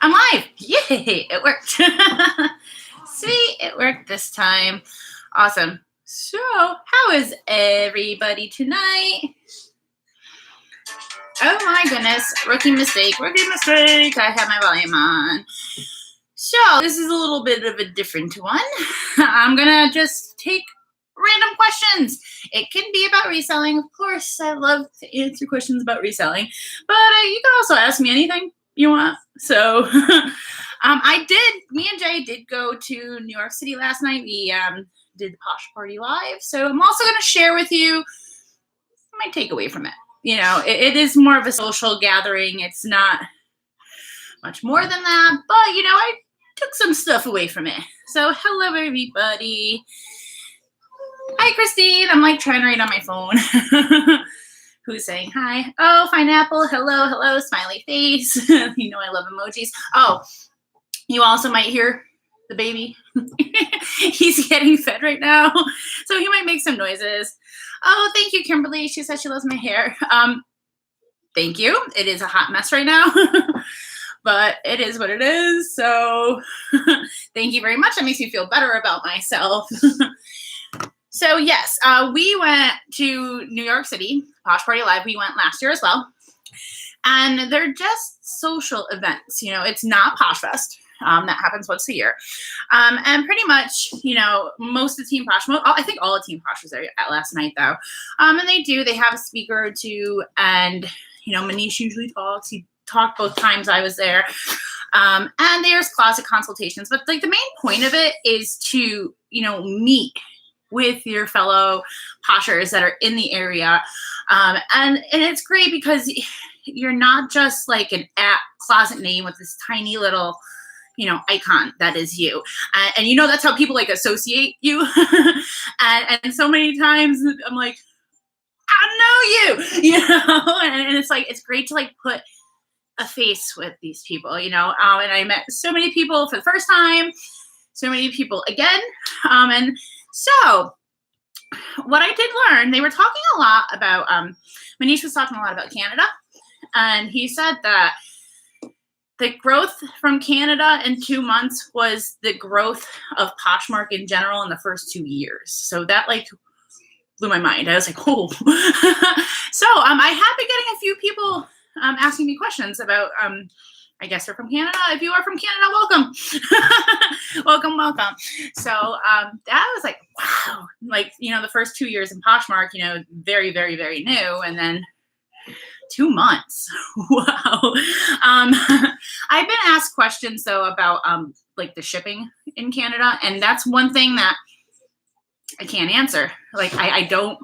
I'm live. Yay, it worked. Sweet, it worked this time. Awesome. So, how is everybody tonight? Oh my goodness, rookie mistake. I have my volume on. So, this is a little bit of a different one. I'm gonna just take random questions. It can be about reselling. Of course, I love to answer questions about reselling, but you can also ask me anything you want. So, me and Jay did go to New York City last night. We did the Posh Party Live. So I'm also going to share with you my takeaway from it. You know, it is more of a social gathering. It's not much more than that, but you know, I took some stuff away from it. So hello, everybody. Hi, Christine. I'm like trying to read on my phone. Who's saying hi? Oh, Pineapple. Hello, hello, smiley face. You know I love emojis. Oh, you also might hear the baby. He's getting fed right now, so he might make some noises. Oh, thank you, Kimberly. She says she loves my hair. Thank you. It is a hot mess right now, but it is what it is. So thank you very much. That makes me feel better about myself. So yes, we went to New York City, Posh Party Live. We went last year as well. And they're just social events. You know, it's not Posh Fest. That happens once a year. And pretty much, you know, most of the Team Posh, I think all of Team Posh was there last night though. And they have a speaker or two, and, you know, Manish usually talks. He talked both times I was there. And there's closet consultations. But like the main point of it is to, you know, meet with your fellow poshers that are in the area. And it's great because you're not just like an app closet name with this tiny little, you know, icon that is you. And you know, that's how people like associate you. and so many times I'm like, I know you, you know, and it's like, it's great to like put a face with these people, you know. And I met so many people for the first time, so many people again. And so what I did learn, they were talking a lot about, Manish was talking a lot about Canada. And he said that the growth from Canada in 2 months was the growth of Poshmark in general in the first 2 years. So that like blew my mind. I was like, oh. So I have been getting a few people asking me questions about, I guess they're from Canada. If you are from Canada, welcome. welcome. So that was like, wow. Like, you know, the first 2 years in Poshmark, you know, very, very, very new. And then 2 months. Wow. I've been asked questions though about like the shipping in Canada, and that's one thing that I can't answer. Like I don't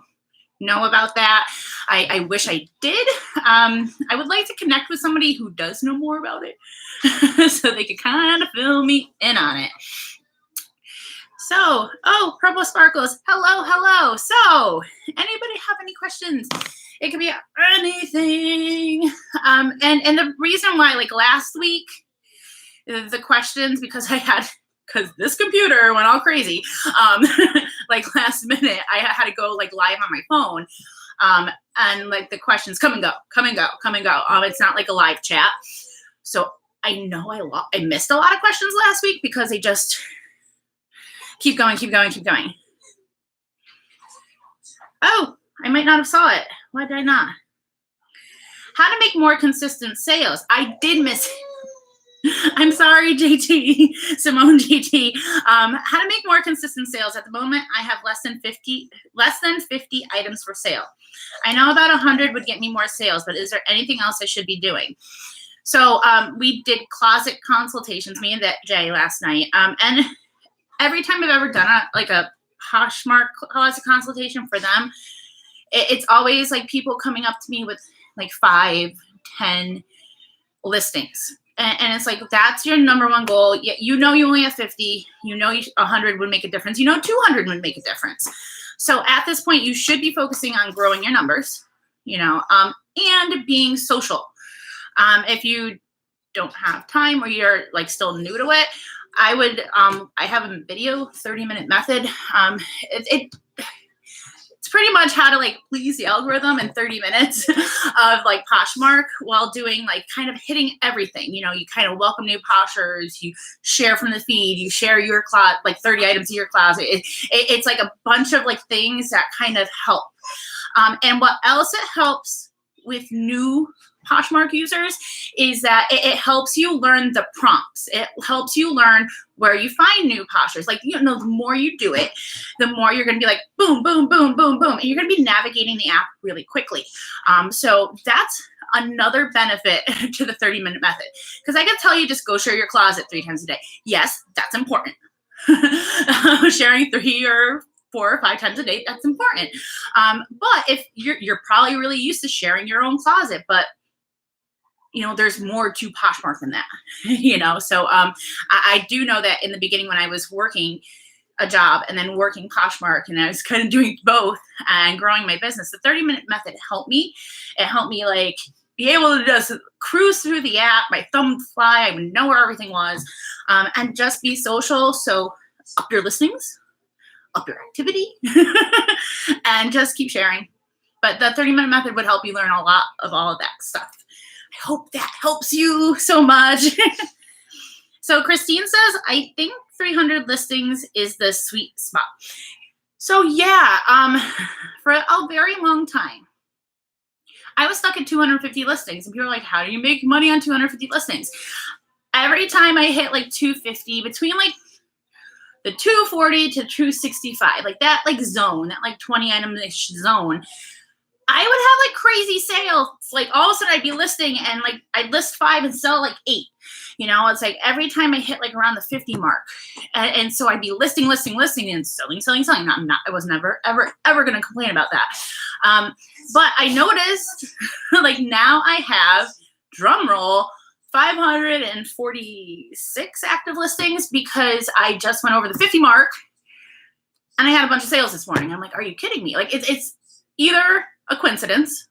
know about that. I wish I did. I would like to connect with somebody who does know more about it so they could kind of fill me in on it. So, oh, Purple Sparkles. Hello, hello. So, anybody have any questions? It could be anything. And the reason why, like last week, the questions, because this computer went all crazy. Like last minute, I had to go like live on my phone. And like the questions come and go. It's not like a live chat. So I know I missed a lot of questions last week because they just keep going. Oh, I might not have saw it. Why did I not? How to make more consistent sales. I did miss it. I'm sorry, JT, Simone JT. How to make more consistent sales. At the moment, I have less than 50 items for sale. I know about 100 would get me more sales, but is there anything else I should be doing? So we did closet consultations, me and Jay last night. And every time I've ever done a Poshmark closet consultation for them, it's always like people coming up to me with like 5, 10 listings. And it's like, that's your number one goal. You know, you only have 50, you know, 100 would make a difference. You know, 200 would make a difference. So at this point, you should be focusing on growing your numbers, you know, and being social. If you don't have time or you're like still new to it, I would, I have a video 30-minute method. It's pretty much how to like please the algorithm in 30 minutes of like Poshmark while doing like kind of hitting everything. You know, you kind of welcome new Poshers, you share from the feed, you share your closet, like 30 items in your closet. It's like a bunch of like things that kind of help. And what else it helps with new Poshmark users is that it helps you learn the prompts. It helps you learn where you find new Poshers. Like, you know, the more you do it, the more you're going to be like, boom, boom, boom, boom, boom. And you're going to be navigating the app really quickly. So that's another benefit to the 30-minute method. Because I can tell you just go share your closet 3 times a day. Yes, that's important. Sharing 3 or 4 or 5 times a day, that's important. But if you're probably really used to sharing your own closet, but you know, there's more to Poshmark than that, you know? So I do know that in the beginning when I was working a job and then working Poshmark and I was kind of doing both and growing my business, the 30-minute method helped me. It helped me like be able to just cruise through the app, my thumb would fly, I would know where everything was, and just be social. So up your listings, up your activity, and just keep sharing. But the 30-minute method would help you learn a lot of all of that stuff. I hope that helps you so much. So Christine says, I think 300 listings is the sweet spot. So yeah, for a very long time, I was stuck at 250 listings. And people are like, how do you make money on 250 listings? Every time I hit like 250, between like the 240 to 265, like that like zone, that like 20 item-ish zone, I would have like crazy sales. Like all of a sudden I'd be listing and like I'd list 5 and sell like 8. You know, it's like every time I hit like around the 50 mark. And so I'd be listing and selling. I was never, ever going to complain about that. But I noticed like now I have, drum roll, 546 active listings because I just went over the 50 mark and I had a bunch of sales this morning. I'm like, are you kidding me? Like it's either a coincidence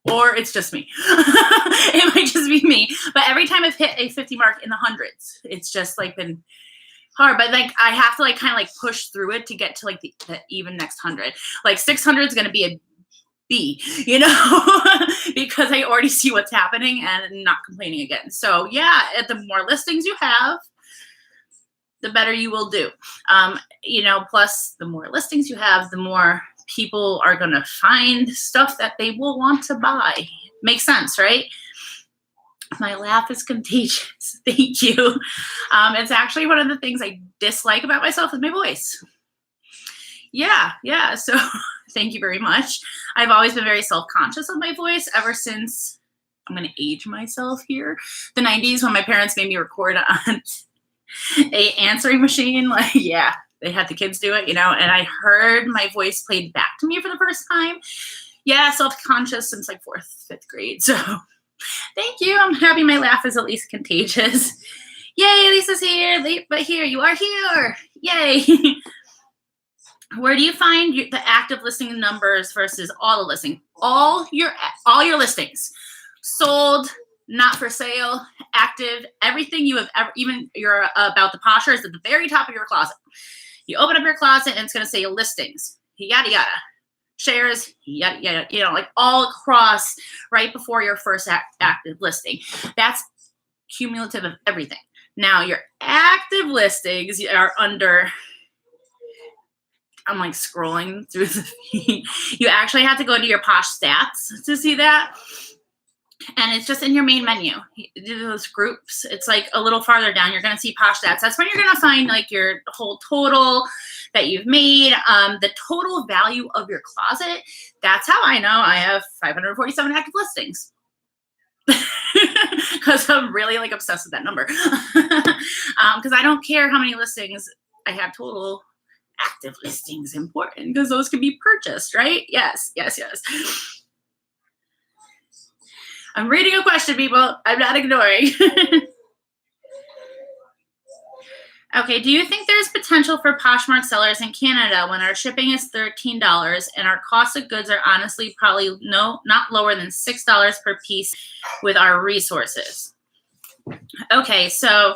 or it's just me. It might just be me. But every time I've hit a 50 mark in the hundreds, it's just like been hard. But like I have to like kind of like push through it to get to like the even next 100. Like 600 is going to be a B, you know, because I already see what's happening and not complaining again. So yeah, the more listings you have, the better you will do. You know, plus the more listings you have, the more people are going to find stuff that they will want to buy. Makes sense, right? My laugh is contagious. Thank you. It's actually one of the things I dislike about myself is my voice. Yeah. So thank you very much. I've always been very self-conscious of my voice ever since, I'm going to age myself here, the 90s when my parents made me record on a answering machine. Like, yeah, they had the kids do it, you know, and I heard my voice played back to me for the first time. Yeah, self-conscious since like 4th, 5th grade. So thank you. I'm happy my laugh is at least contagious. Yay, Lisa's here. Late, but here. You are here. Yay. Where do you find the active listing numbers versus all the listing? All your listings. Sold, not for sale, active, everything you have ever, even your about the Posher is at the very top of your closet. You open up your closet and it's going to say listings, yada, yada, shares, yada, yada, you know, like all across right before your first active listing. That's cumulative of everything. Now your active listings are under, I'm like scrolling through the feed. You actually have to go to your Posh stats to see that. And it's just in your main menu. You do those groups. It's like a little farther down. You're going to see Posh stats. That's when you're going to find like your whole total that you've made, the total value of your closet. That's how I know I have 547 active listings. Because I'm really like obsessed with that number. Because I don't care how many listings I have total. Active listings important because those can be purchased, right? Yes. I'm reading a question, people. I'm not ignoring. Okay, do you think there's potential for Poshmark sellers in Canada when our shipping is $13 and our cost of goods are honestly probably not lower than $6 per piece with our resources? Okay, so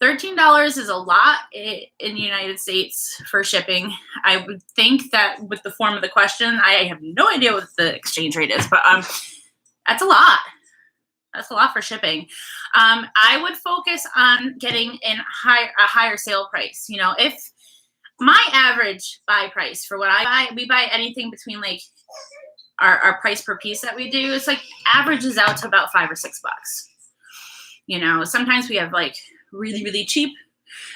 $13 is a lot in the United States for shipping. I would think that with the form of the question, I have no idea what the exchange rate is, but that's a lot. That's a lot for shipping. I would focus on getting a higher sale price. You know, if my average buy price for what I buy, we buy anything between like our price per piece that we do, it's like averages out to about $5 or $6. You know, sometimes we have like really, really cheap,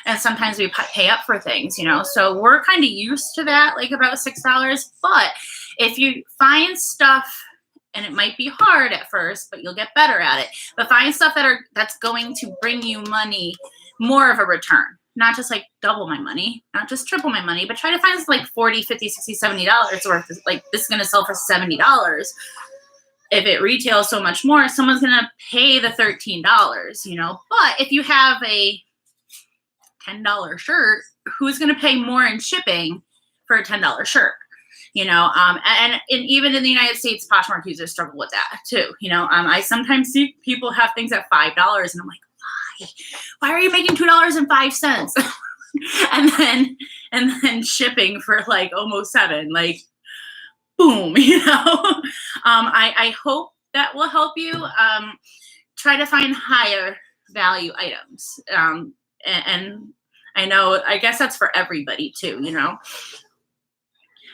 and sometimes we pay up for things, you know, so we're kind of used to that, like about $6. But if you find stuff, and it might be hard at first, but you'll get better at it, but find stuff that's going to bring you money, more of a return, not just like double my money, not just triple my money, but try to find like $40, $50, $60, $70 worth. Like this is going to sell for $70. If it retails so much more, someone's going to pay the $13, you know. But if you have a $10 shirt, who's going to pay more in shipping for a $10 shirt? You know, and even in the United States, Poshmark users struggle with that too. You know, I sometimes see people have things at $5, and I'm like, why are you making $2.05? and then shipping for like almost $7, like, boom, you know. I hope that will help you. Try to find higher value items. And I know, I guess that's for everybody too, you know.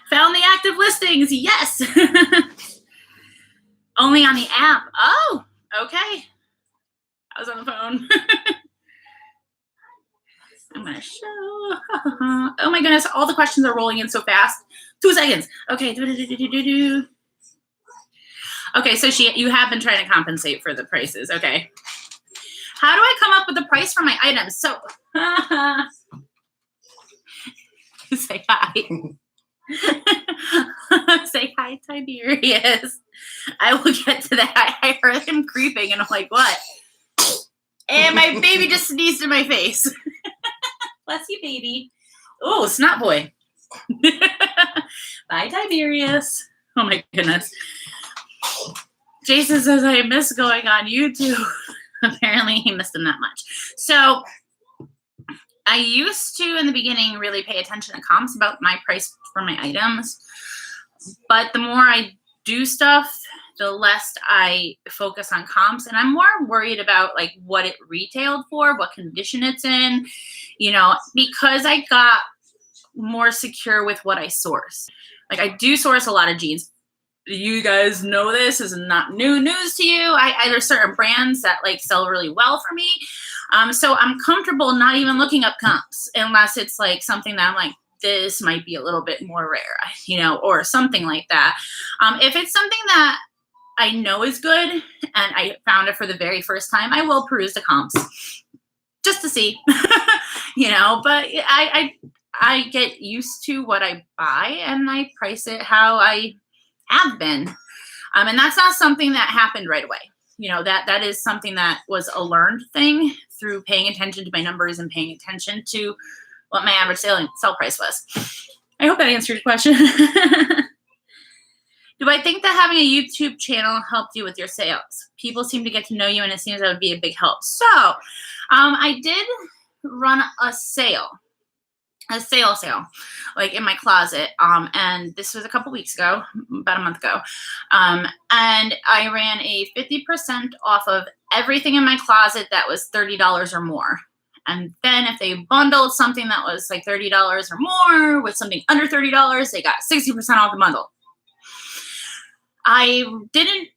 Found the active listings, yes. Only on the app. Oh, okay. I was on the phone. I'm gonna show. Oh my goodness, all the questions are rolling in so fast. 2 seconds. Okay. Okay, so you have been trying to compensate for the prices. Okay. How do I come up with the price for my items? So say hi. Say hi, Tiberius. I will get to that. I heard him creeping and I'm like, what? And my baby just sneezed in my face. Bless you, baby. Oh, snot boy. Bye, Tiberius. Oh my goodness. Jason says I miss going on YouTube. Apparently he missed him that much. So I used to, in the beginning, really pay attention to comps about my price for my items. But the more I do stuff, the less I focus on comps. And I'm more worried about like what it retailed for, what condition it's in, you know, because I got more secure with what I source. Like I do source a lot of jeans. You guys know this is not new news to you. There's certain brands that like sell really well for me. So I'm comfortable not even looking up comps unless it's like something that I'm like, this might be a little bit more rare, you know, or something like that. If it's something that I know is good and I found it for the very first time, I will peruse the comps just to see, you know, but I get used to what I buy and I price it how I have been. And that's not something that happened right away. You know, that is something that was a learned thing through paying attention to my numbers and paying attention to what my average sell price was. I hope that answered your question. Do I think that having a YouTube channel helped you with your sales? People seem to get to know you and it seems that would be a big help. So I did run a sale, like in my closet. And this was a couple weeks ago, about a month ago. And I ran a 50% off of everything in my closet that was $30 or more. And then if they bundled something that was like $30 or more with something under $30, they got 60% off the bundle. I didn't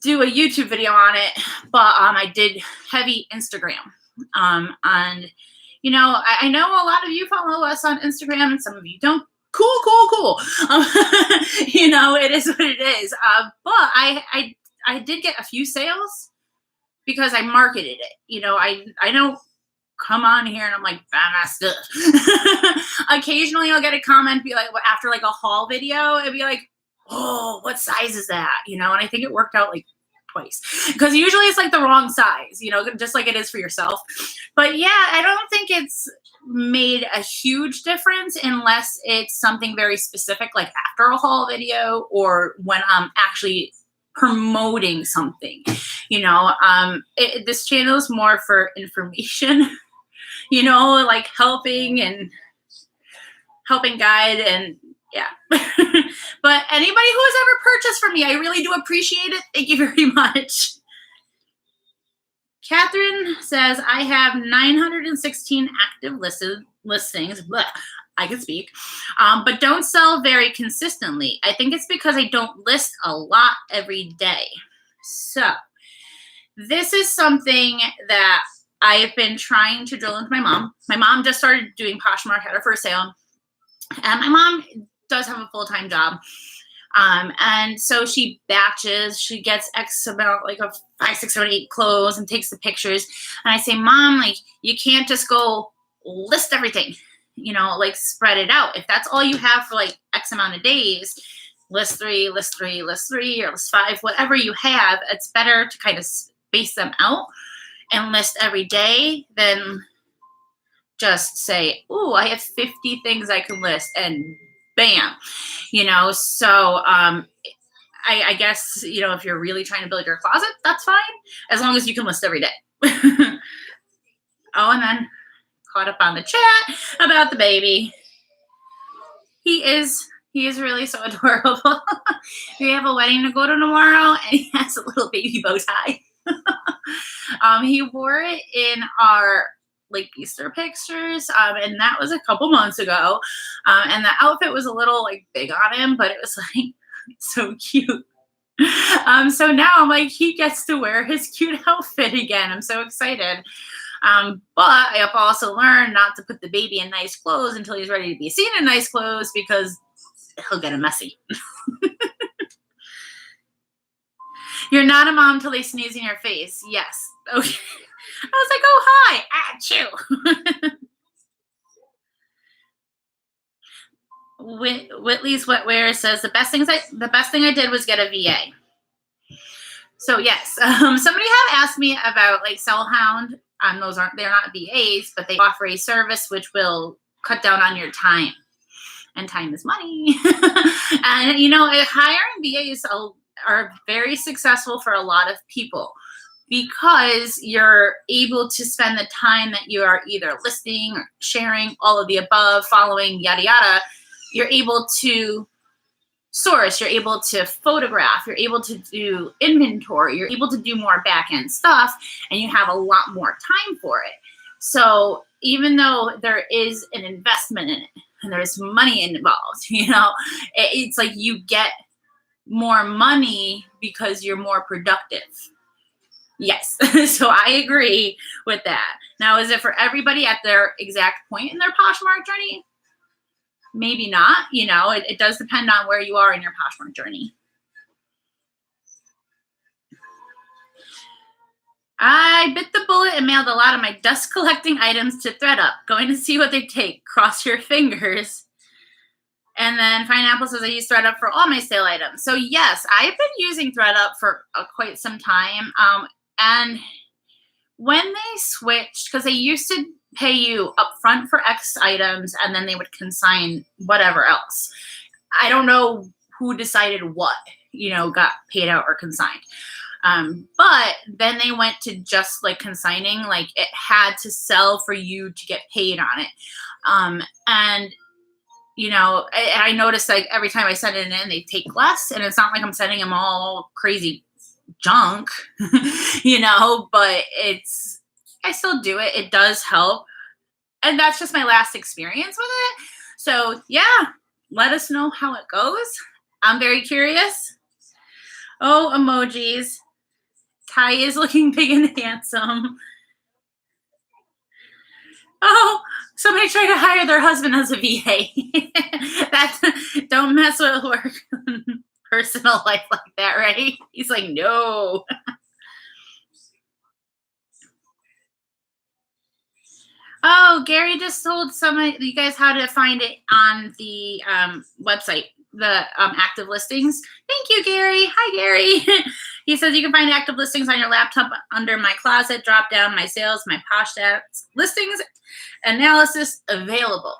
do a YouTube video on it, but I did heavy Instagram. And you know, I know a lot of you follow us on Instagram and some of you don't. Cool. You know, it is what it is. But I did get a few sales because I marketed it. You know, I don't come on here and I'm like, buy my stuff. Occasionally I'll get a comment, be like, after like a haul video, it'd be like, oh, what size is that? You know, and I think it worked out like twice because usually it's like the wrong size, you know, just like it is for yourself. But yeah, I don't think it's made a huge difference unless it's something very specific, like after a haul video or when I'm actually promoting something, you know. This channel is more for information you know, like helping guide and yeah. But anybody who has ever purchased from me, I really do appreciate it. Thank you very much. Catherine says, I have 916 active listings. Blech, I can speak, but don't sell very consistently. I think it's because I don't list a lot every day. So this is something that I have been trying to drill into my mom. My mom just started doing Poshmark at her first sale. And my mom does have a full-time job. And so she batches, she gets X amount, like a 5, 6, 7, 8 clothes and takes the pictures. And I say, Mom, like, you can't just go list everything, you know, like spread it out. If that's all you have for like X amount of days, list 3, list 3, list 3, or list 5, whatever you have, it's better to kind of space them out and list every day than just say, ooh, I have 50 things I can list and bam, you know. So I guess, you know, if you're really trying to build your closet, that's fine, as long as you can list every day. Oh, and then caught up on the chat about the baby. He is really so adorable. We have a wedding to go to tomorrow, and he has a little baby bow tie. He wore it in our like Easter pictures, and that was a couple months ago, and the outfit was a little like big on him, but it was like so cute. So now I'm like, he gets to wear his cute outfit again. I'm so excited. But I have also learned not to put the baby in nice clothes until he's ready to be seen in nice clothes, because he'll get messy. You're not a mom till they sneeze in your face. Yes. Okay. I was like, oh, hi. Achoo. Whitley's Wetware says, the best thing I did was get a VA. So yes, somebody had asked me about like Sellhound. They're not VAs, but they offer a service which will cut down on your time, and time is money. And you know, hiring VAs are very successful for a lot of people, because you're able to spend the time that you are either listing or sharing, all of the above, following, yada, yada. You're able to source, you're able to photograph, you're able to do inventory, you're able to do more back-end stuff, and you have a lot more time for it. So even though there is an investment in it and there's money involved, you know, it's like you get more money because you're more productive. Yes. So I agree with that. Now, is it for everybody at their exact point in their Poshmark journey? Maybe not. You know, it does depend on where you are in your Poshmark journey. I bit the bullet and mailed a lot of my dust collecting items to thredup. Going to see what they take. Cross your fingers. And then Pineapple says, I use thredup for all my sale items. So yes, I've been using thredup for quite some time. And when they switched, because they used to pay you upfront for X items and then they would consign whatever else. I don't know who decided what, you know, got paid out or consigned. But then they went to just like consigning, like it had to sell for you to get paid on it. And you know, I noticed like every time I send it in, they take less, and it's not like I'm sending them all crazy junk, you know, but I still do it. It does help. And that's just my last experience with it. So yeah, let us know how it goes. I'm very curious. Oh, emojis. Ty is looking big and handsome. Oh, somebody tried to hire their husband as a VA. Don't mess with work personal life like that, right? He's like, no. Oh, Gary just told some of you guys how to find it on the website, the active listings. Thank you, Gary. Hi, Gary. He says you can find active listings on your laptop under my closet, drop down my sales, my Posh Stats listings analysis available.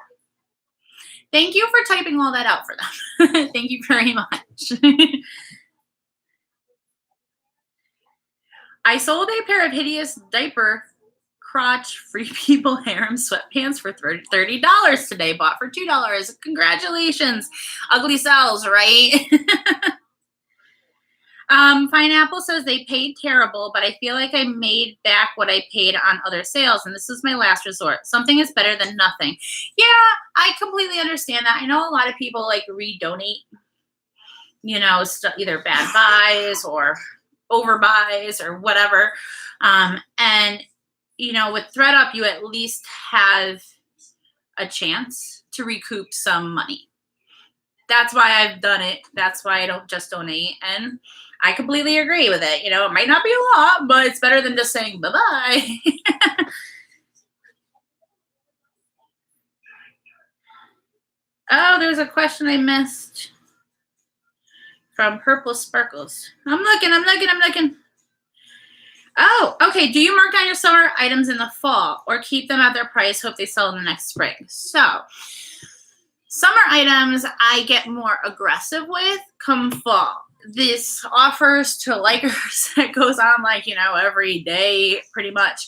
Thank you for typing all that out for them. Thank you very much. I sold a pair of hideous diaper crotch free people harem sweatpants for $30 today. Bought for $2. Congratulations. Ugly sells, right? Pineapple says they paid terrible, but I feel like I made back what I paid on other sales, and this is my last resort. Something is better than nothing. Yeah, I completely understand that. I know a lot of people like redonate, you know, either bad buys or overbuys or whatever. And, you know, with thredup, you at least have a chance to recoup some money. That's why I've done it. That's why I don't just donate. And I completely agree with it. You know, it might not be a lot, but it's better than just saying bye-bye. Oh, there's a question I missed from Purple Sparkles. I'm looking. Oh, okay. Do you mark down your summer items in the fall or keep them at their price, hope they sell in the next spring? So summer items I get more aggressive with come fall. This offers to likers that goes on like, you know, every day pretty much.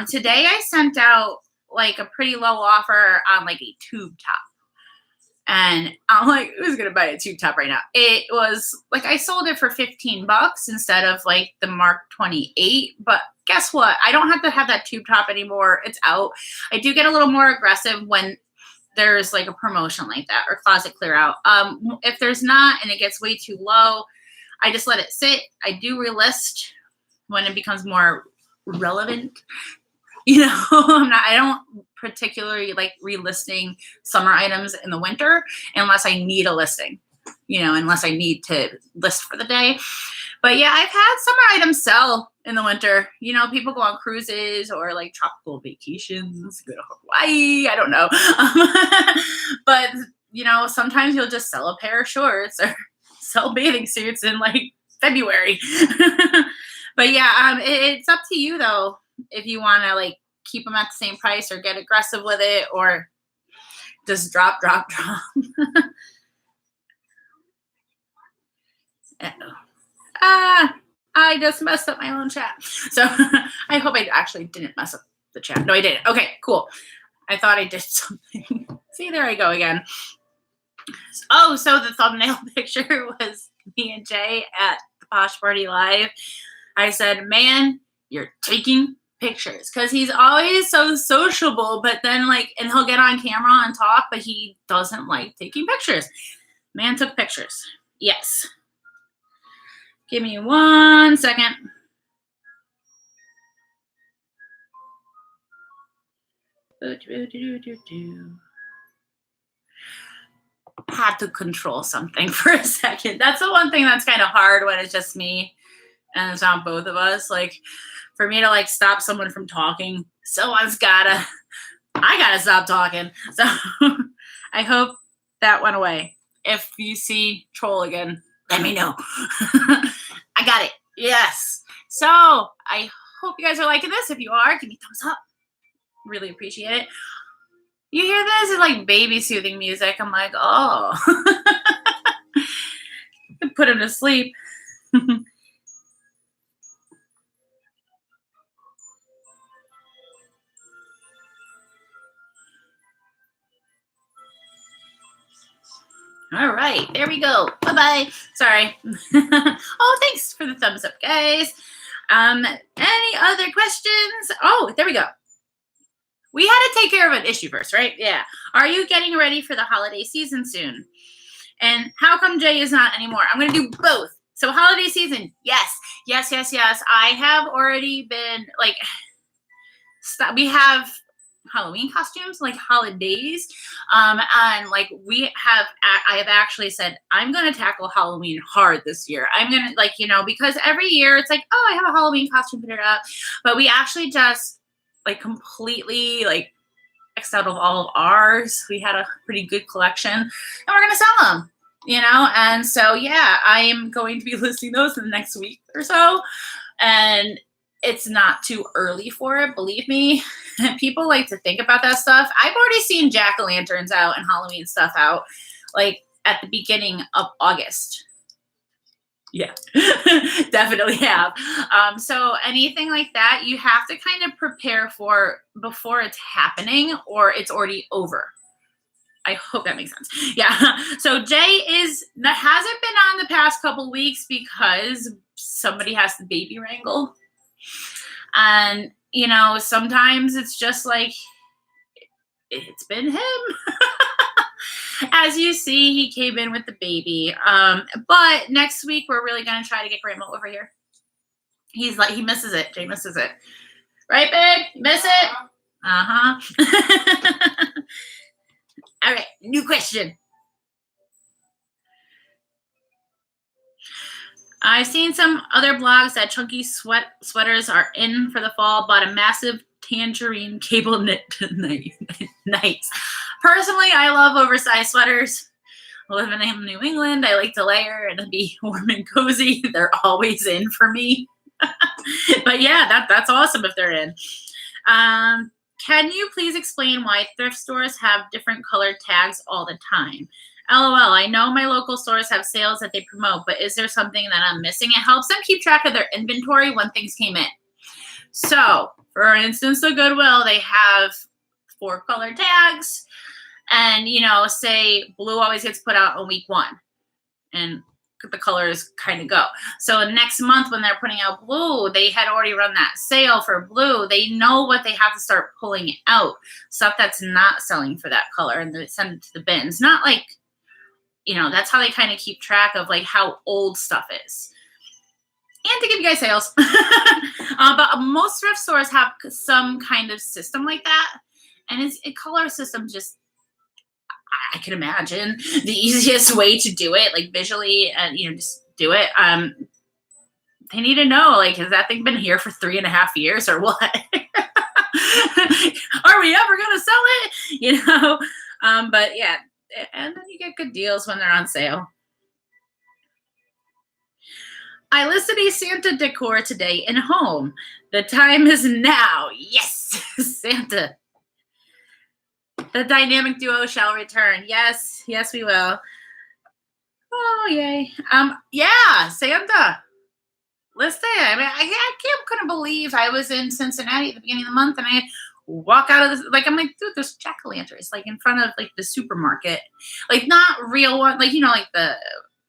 Today I sent out like a pretty low offer on like a tube top. And I'm like, who's going to buy a tube top right now? It was like, I sold it for $15 instead of like the Mark 28. But guess what? I don't have to have that tube top anymore. It's out. I do get a little more aggressive when there's like a promotion like that or closet clear out. If there's not and it gets way too low, I just let it sit. I do relist when it becomes more relevant. You know, I don't particularly like relisting summer items in the winter unless I need a listing, you know, unless I need to list for the day. But yeah, I've had summer items sell in the winter. You know, people go on cruises or like tropical vacations, go to Hawaii. I don't know. But, you know, sometimes you'll just sell a pair of shorts or sell bathing suits in like February. But yeah, it's up to you though. If you want to like keep them at the same price or get aggressive with it or just drop. I just messed up my own chat. So I hope I actually didn't mess up the chat. No, I didn't. Okay, cool. I thought I did something. See, there I go again. Oh, so the thumbnail picture was me and Jay at the Posh Party Live. I said, man, you're taking pictures, because he's always so sociable, but then like, and he'll get on camera and talk, but he doesn't like taking pictures. Man took pictures. Yes. Give me 1 second. Had to control something for a second. That's the one thing that's kind of hard when it's just me and it's not both of us. Like, for me to like stop someone from talking, I gotta stop talking. So I hope that went away. If you see troll again, let me know. I got it. Yes. So I hope you guys are liking this. If you are, give me a thumbs up. Really appreciate it. You hear this? It's like baby soothing music. I'm like, oh. Put him to sleep. All right, there we go. Bye-bye. Sorry. Oh, thanks for the thumbs up, guys. Any other questions? Oh, there we go. We had to take care of an issue first, right? Yeah. Are you getting ready for the holiday season soon? And how come Jay is not anymore? I'm going to do both. So holiday season, yes. I have already been, like, we have Halloween costumes, like holidays. And like I have actually said, I'm going to tackle Halloween hard this year. I'm going to, like, you know, because every year it's like, oh, I have a Halloween costume, put it up. But we actually just like completely like X'd out of all of ours. We had a pretty good collection and we're going to sell them, you know? And so, yeah, I'm going to be listing those in the next week or so. And it's not too early for it, believe me. People like to think about that stuff. I've already seen jack-o'-lanterns out and Halloween stuff out, like at the beginning of August. Yeah, definitely have. So anything like that, you have to kind of prepare for before it's happening or it's already over. I hope that makes sense. Yeah. So Jay hasn't been on the past couple weeks because somebody has the baby wrangle. And, sometimes it's just like, it's been him. As you see, he came in with the baby. But next week, we're really going to try to get Grandma over here. He misses it. Jay misses it. Right, babe? You miss it? Uh-huh. All right, new question. I've seen some other blogs that chunky sweaters are in for the fall. Bought a massive tangerine cable knit nice. Personally, I love oversized sweaters. Living in New England, I like to layer and be warm and cozy. They're always in for me. But yeah, that's awesome if they're in. Can you please explain why thrift stores have different colored tags all the time? LOL, I know my local stores have sales that they promote, but is there something that I'm missing? It helps them keep track of their inventory when things came in. So, for instance, the Goodwill, they have 4 color tags. And, say blue always gets put out on week 1. And the colors kind of go. So next month when they're putting out blue, they had already run that sale for blue. They know what they have to start pulling out. Stuff that's not selling for that color, and they send it to the bins. Not like, that's how they kind of keep track of like how old stuff is. And to give you guys sales. But most thrift stores have some kind of system like that. And it's a color system just, I can imagine the easiest way to do it, like visually, and just do it. They need to know, like, has that thing been here for 3.5 years or what? Are we ever gonna sell it? But yeah, and then you get good deals when they're on sale. I listed a Santa decor today in home. The time is now. Yes, Santa. The dynamic duo shall return. Yes, we will. Oh, yay. Yeah, Santa. Listed. I mean, I couldn't believe I was in Cincinnati at the beginning of the month and I walk out of this, like, I'm like, dude, there's jack-o'-lanterns, like, in front of, like, the supermarket. Like, not real one, like, like, the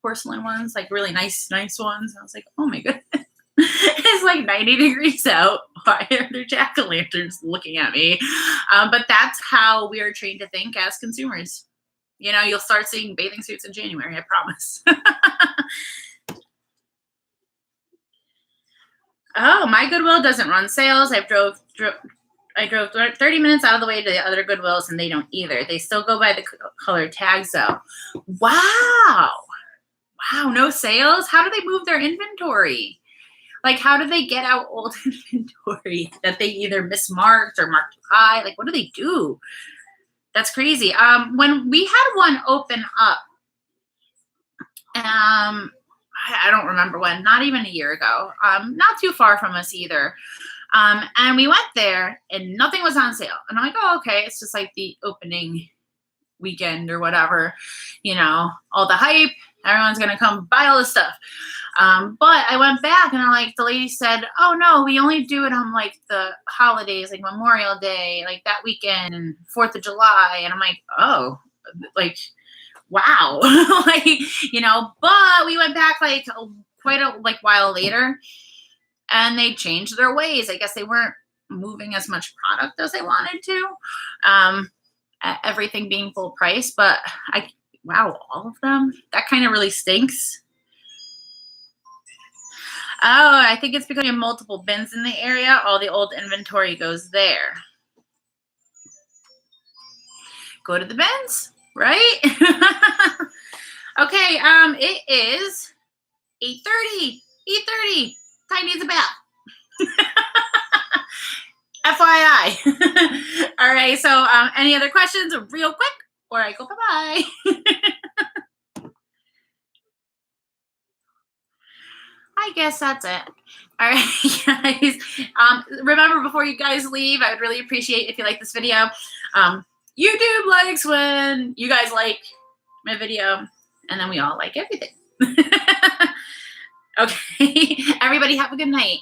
porcelain ones, like, really nice ones. I was like, oh, my goodness. It's like 90 degrees out. Why are there jack-o'-lanterns looking at me? But that's how we are trained to think as consumers. You'll start seeing bathing suits in January, I promise. Oh, my Goodwill doesn't run sales. I drove 30 minutes out of the way to the other Goodwills, and they don't either. They still go by the color tags, though. Wow, no sales? How do they move their inventory? Like, how do they get out old inventory that they either mismarked or marked high? Like, what do they do? That's crazy. When we had one open up, I don't remember when, not even a year ago, not too far from us either. And we went there and nothing was on sale. And I'm like, oh, okay. It's just like the opening weekend or whatever, all the hype, everyone's going to come buy all this stuff. But I went back and the lady said, oh no, we only do it on like the holidays, like Memorial Day, like that weekend and 4th of July. And I'm like, oh, like, wow. Like, but we went back like quite a while later and they changed their ways. I guess they weren't moving as much product as they wanted to. Everything being full price, but wow, all of them? That kind of really stinks. Oh, I think it's because you have multiple bins in the area. All the old inventory goes there. Go to the bins, right? Okay, it is 8:30. 8:30. Ty needs a bath. FYI. All right, so any other questions real quick or I go bye-bye? I guess that's it. All right, guys. Remember, before you guys leave, I would really appreciate if you like this video. YouTube likes when you guys like my video, and then we all like everything. Okay. Everybody have a good night.